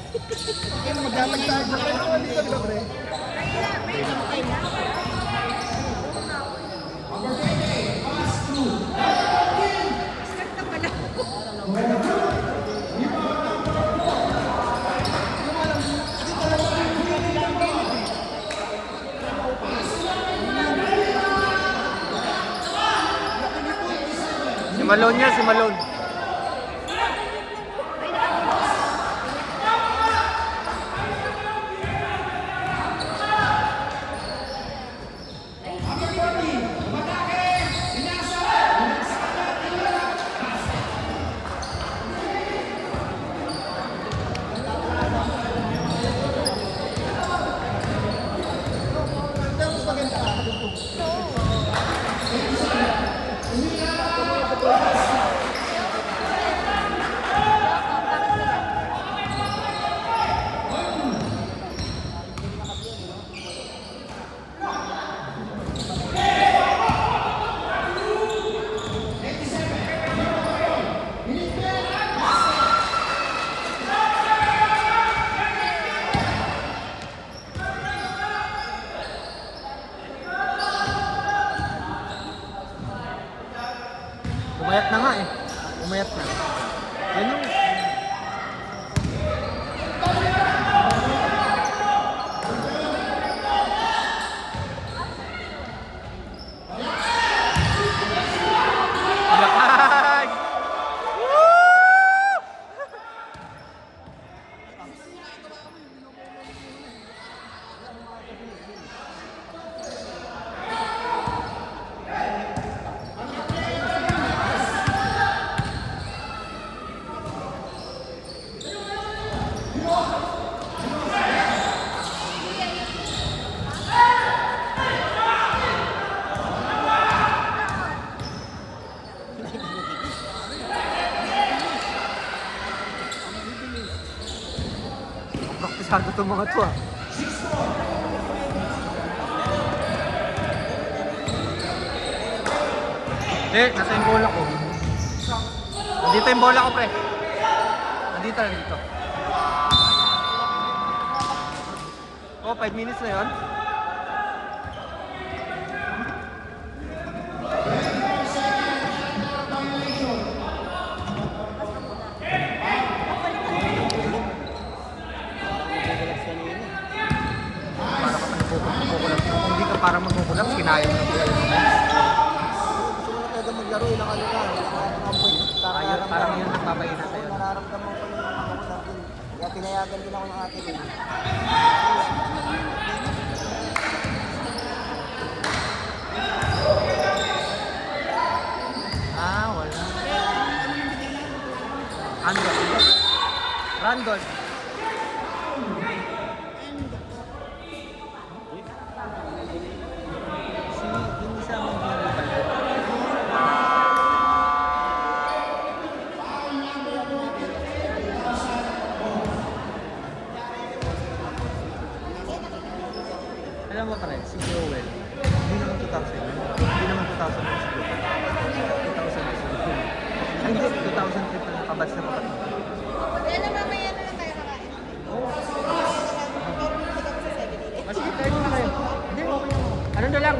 Maglalagtaan na kayo dito, di ba, pre? Si Malone niya, si Malone. Umayat na nga eh. Umayat na. Yan yung... Lakas! Woo! Praktisado itong mga to ah. Hindi, nasa yung bola ko. Nandito yung bola ko, pre. Nandito, nandito. Oh, 5 minutes na yun. Kung hindi ka parang magkukulap, kinaya mo na buhay mo. Gusto mo na talaga maglaro, ilang ano na, Ayun, parang yun nagpapaina sa'yo. nararamdaman ko yung ako sa akin. Kaya pinayagan din ako ng ate ko. Ah, wala. Randolph. Randolph. Yung isa mong alam mo pare, si Joel, hindi naman 2000, hindi naman 2000 na siguro. 2000 na siguro. Ay, hindi, 2003 pa nakabats na kapatid. Ano mamaya na lang tayo kakain? Sige, tayo na kayo. Hindi, okay lang. Ano na lang,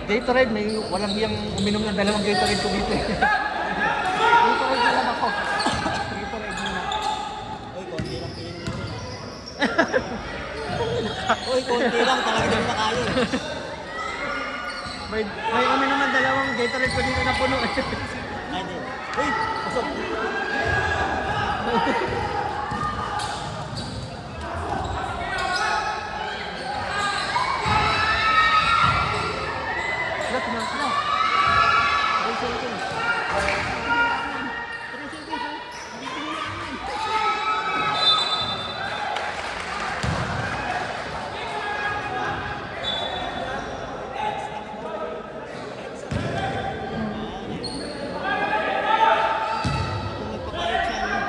Gatorade, may walang hiyang uminom ng dalawang Gatorade ko dito. Gatorade na lang ako. Gatorade muna. Uy, konti lang pinin mo rin. Uy, konti lang, talaga din makaya. May uminom ng dalawang Gatorade ko dito na puno. Ay, di. Uy, pasok. Wala, pinang sila. Kung nagpapayag siya, ano?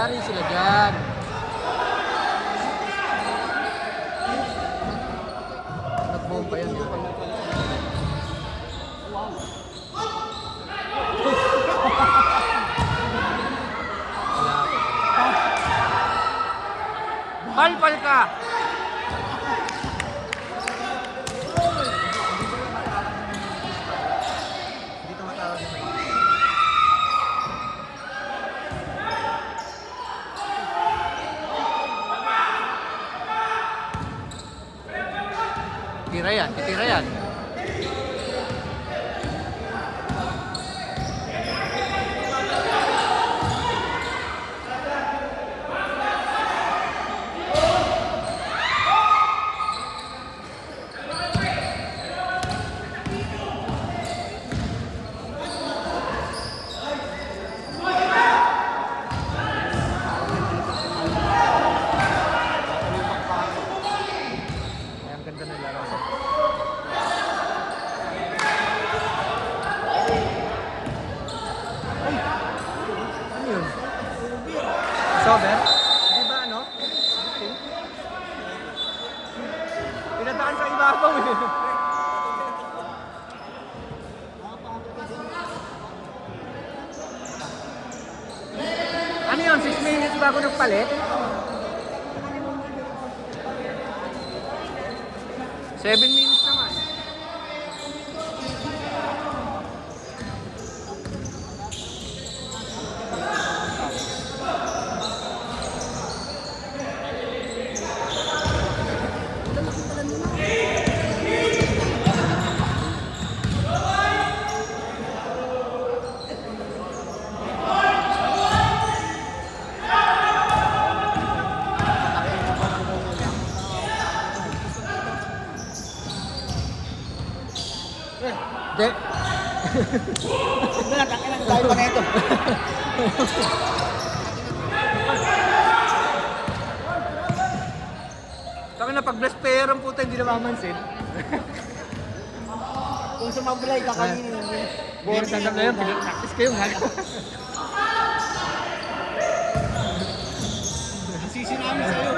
Yari sila dyan. Nagbomba yan. Palpal ka! Dito matawag yung may. Tira yan, titira yan. Ay, ang ganda ng laro. Ano yun? Sober? Di ba ano? Pinadaan sa ibabaw eh. Ano yun? 6 minutes bago nagpalit? 7 minutes naman. De. Wala, takilang dahil pa na ito. Saka na pag blast player ang puta hindi na mamansin. Kung sumablay ka kanina. Boring ka na yun, pinag-practice kayo nga. Sisi namin sa'yo.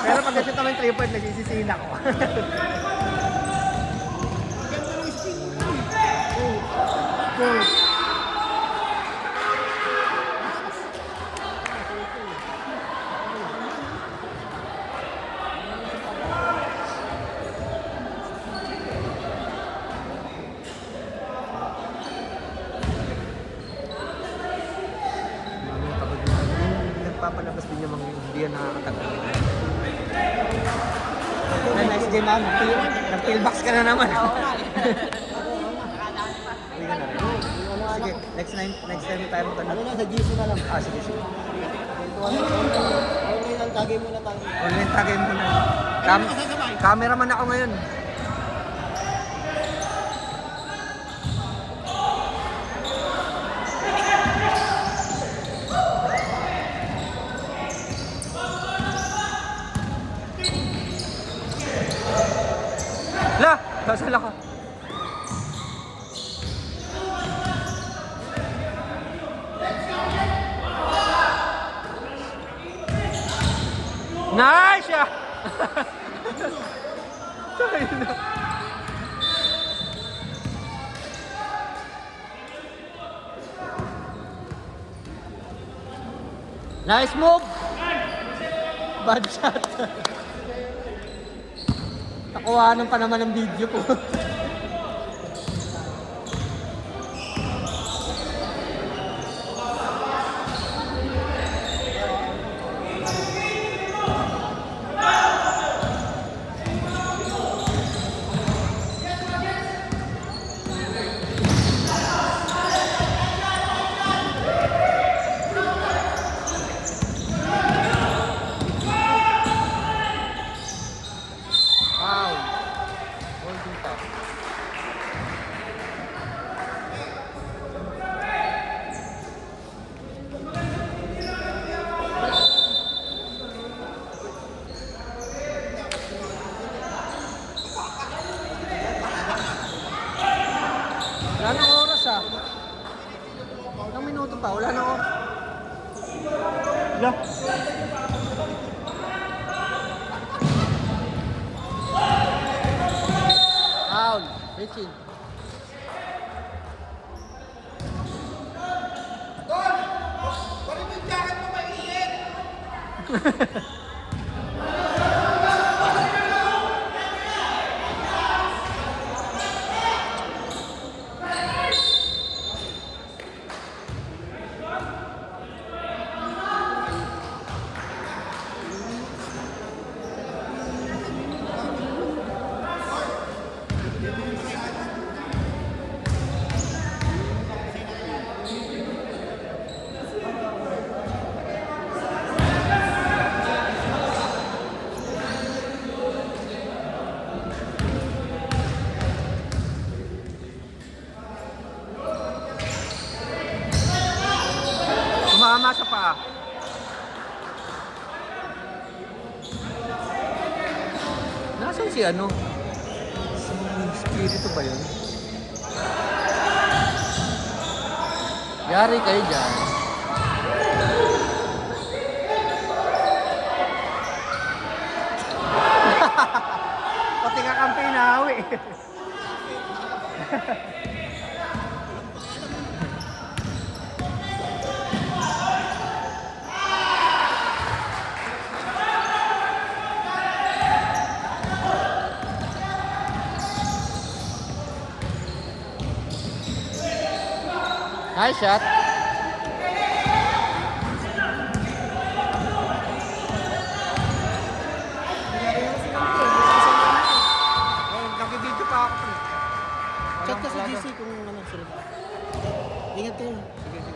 Pero pag kasi naman 3 point, nagsisisihin ako. Nagpapalabas din yung mga hindi yan nakakatagal. Nice game man. Nag-pillbox ka na naman. Uwi ka na rin. Sige, next time tayo magtanong. Ano na, sa GC na lang. Ah, sige. Online lang, tagay muna tayo. Online tagay muna. Cameraman ako ngayon. La! Sasala ka. Nice! Yeah! Sorry na. Nice move! Bad shot. Nakuhanan pa naman ng video ko. Wow. Holding top. si ano? Si Spirito ba yun? Yari kayo dyan. Pati kakampi na hawi. Nice shot. Nag-video pa ako. Chat ka sa GC kung ano sila. Ingat kayo. Sige, sige.